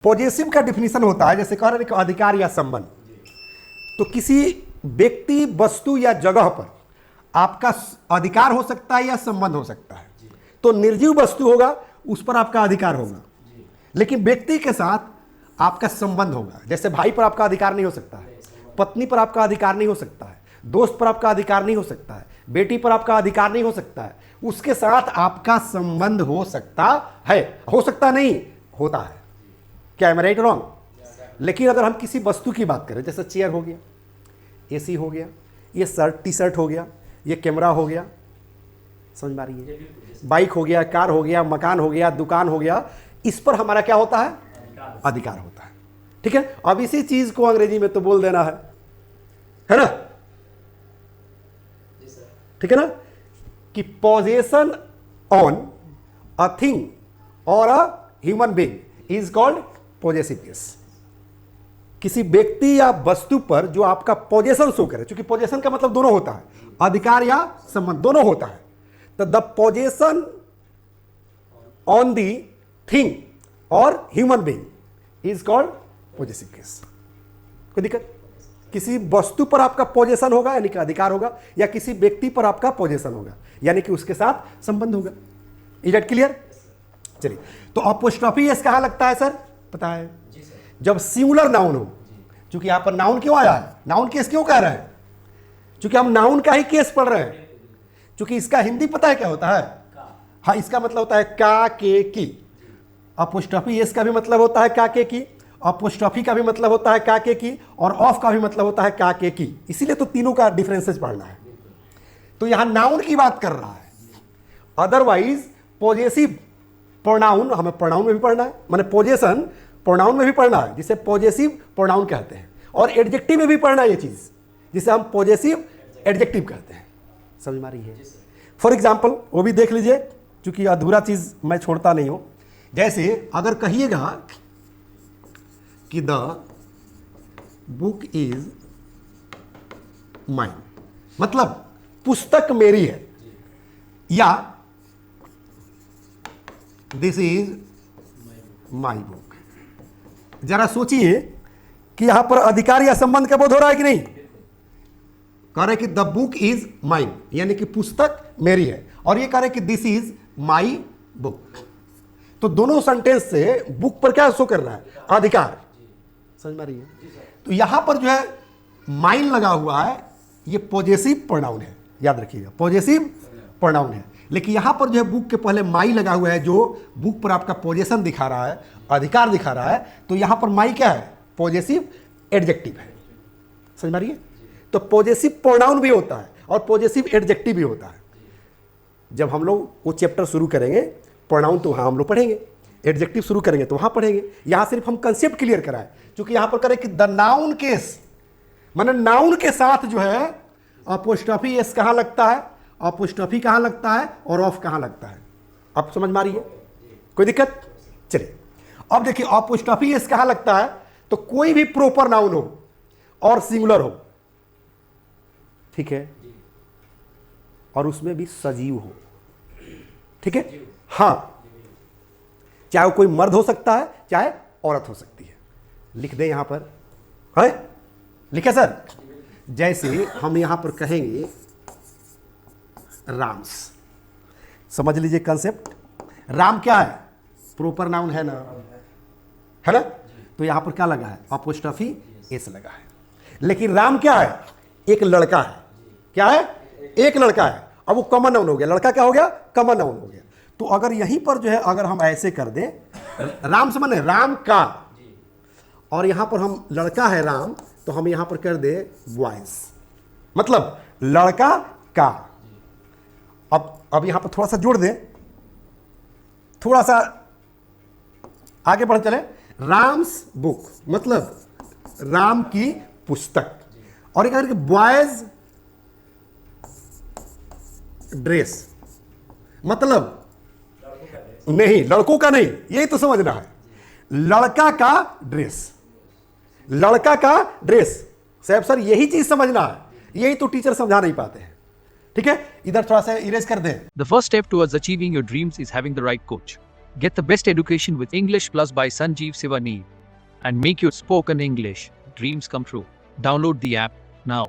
Possessive का definition होता है, जैसे कह रहे हैं कि अधिकार या संबंध। तो किसी व्यक्ति, वस्तु या जगह पर आपका अधिकार हो सकता है या संबंध हो सकता है। तो निर्जीव वस्तु होगा, उस पर आपका अधिकार होगा, लेकिन व्यक्ति के साथ आपका संबंध होगा। जैसे भाई पर आपका अधिकार नहीं हो सकता है, पत्नी पर आपका अधिकार नहीं हो सकता है, दोस्त पर आपका अधिकार नहीं हो सकता है, बेटी पर आपका अधिकार नहीं हो सकता है। उसके साथ आपका संबंध हो सकता है, हो सकता नहीं, होता है। क्या मैं राइट रॉन्ग? लेकिन अगर हम किसी वस्तु की बात करें, जैसे चेयर हो गया, एसी हो गया, ये शर्ट टी शर्ट हो गया, ये कैमरा हो गया, समझ में आ रही है, बाइक हो गया, कार हो गया, मकान हो गया, दुकान हो गया, इस पर हमारा क्या होता है? अधिकार होता है। ठीक है। अब इसी चीज को अंग्रेजी में तो बोल देना है ना? ठीक है ना, कि पोजेशन ऑन अ थिंग और a human being is called possessive case. किसी व्यक्ति या वस्तु पर जो आपका पोजेशन शो करे, क्योंकि पोजेशन का मतलब दोनों होता है, अधिकार या संबंध दोनों होता है। तो the possession on the thing और human being is called possessive case. कोई दिक्कत? किसी वस्तु पर आपका पोजेशन होगा यानी कि अधिकार होगा, या किसी व्यक्ति पर आपका पोजेशन होगा यानी कि उसके साथ संबंध होगा। Is that clear? चलिए, तो अपोस्ट्रोफी एस कहां लगता है सर? पता है? जब सिंगुलर नाउन हो। क्योंकि यहां पर नाउन क्यों आया है? नाउन केस क्यों कह रहे हैं? क्योंकि हम नाउन का ही केस पढ़ रहे हैं। क्योंकि इसका हिंदी पता है क्या होता है? हाँ, इसका मतलब होता है का, के, की। अपोस्ट्रोफी एस का भी मतलब होता है का, के, की। अपोस्ट्रोफी का भी मतलब होता है का, के, की। और ऑफ का भी मतलब होता है का, के, की। इसीलिए तो तीनों का डिफरेंसेस पढ़ना है। तो यहां नाउन की बात कर रहा है। अदरवाइज पॉजेसिव प्रोनाउन हमें प्रोनाउन में भी पढ़ना है, माने पोजेशन प्रोनाउन में भी पढ़ना है, जिसे पॉजेसिव प्रोनाउन कहते हैं। और एडजेक्टिव में भी पढ़ना है ये चीज, जिसे हम पॉजेसिव एडजेक्टिव कहते हैं। समझ में आ रही है? फॉर एग्जाम्पल वो भी देख लीजिए, क्योंकि अधूरा चीज मैं छोड़ता नहीं हूं। जैसे अगर कहिएगा कि द बुक इज माइन, मतलब पुस्तक मेरी है, या दिस इज माई बुक। जरा सोचिए कि यहां पर अधिकार या संबंध का बोध हो रहा है कि नहीं? कह रहे कि द बुक इज माइन यानी कि पुस्तक मेरी है, और ये कह रहे कि दिस इज माई बुक। तो दोनों सेंटेंस से बुक पर क्या शो कर रहा है? अधिकार। समझ में आ रही है? तो यहां पर जो है माइन लगा हुआ है, ये पॉजेसिव प्रोनाउन है, याद रखिएगा, पॉजेसिव प्रोनाउन है। लेकिन यहां पर जो है बुक के पहले माई लगा हुआ है, जो बुक पर आपका पोजेशन दिखा रहा है, अधिकार दिखा रहा है। तो यहां पर माई क्या है? पॉजेसिव एडजेक्टिव है। समझ में आ रही है? तो पॉजेसिव प्रोनाउन भी होता है और पॉजेसिव एडजेक्टिव भी होता है। जब हम लोग वो चैप्टर शुरू करेंगे, प्रोनाउन तो वहां हम लोग पढ़ेंगे, एडजेक्टिव शुरू करेंगे तो वहां पढ़ेंगे। यहां सिर्फ हम कंसेप्ट क्लियर कराएं, क्योंकि यहां पर करें कि द नाउन केस, माने नाउन के साथ जो है अपोस्ट्रोफी एस कहां लगता है, अपोस्ट्रोफी कहां लगता है, और ऑफ कहां लगता है। अब समझ में आ रही है? कोई दिक्कत? चलिए, अब देखिए अपोस्ट्रोफी एस कहां लगता है, तो कोई भी प्रॉपर नाउन हो और सिंगुलर हो, ठीक है, और उसमें भी सजीव हो, ठीक है। हां, चाहे वो कोई मर्द हो सकता है, चाहे औरत हो सकती है। लिख दे यहां पर, है लिखे सर? जैसे हम यहां पर कहेंगे राम्स, समझ लीजिए कंसेप्ट। राम क्या है? प्रॉपर नाउन है ना, है ना? तो यहां पर क्या लगा है? अपोस्ट्रोफी एस लगा है। लेकिन राम क्या है? एक लड़का है। क्या है? एक लड़का है। अब वो कॉमन नाउन हो गया, लड़का क्या हो गया? कॉमन नाउन हो गया। तो अगर यहीं पर जो है, अगर हम ऐसे कर दें, राम से माने राम का, और यहां पर हम लड़का है राम, तो हम यहां पर कर दे बॉयज, मतलब लड़का का। अब यहां पर थोड़ा सा जोड़ दें, थोड़ा सा आगे बढ़ चले, राम्स बुक मतलब राम की पुस्तक, और एक करके बॉयज ड्रेस, मतलब नहीं, लड़कों का नहीं, यही तो समझना है, लड़का का ड्रेस, लड़का का ड्रेस। साहब सर यही चीज समझना है, यही तो टीचर समझा नहीं पाते हैं। ठीक है, इधर थोड़ा सा इरेज कर दें। The first step towards achieving your dreams is having the right coach. Get the best education with English Plus by Sanjeev Sivaneer and make your spoken English dreams come true. Download the app now.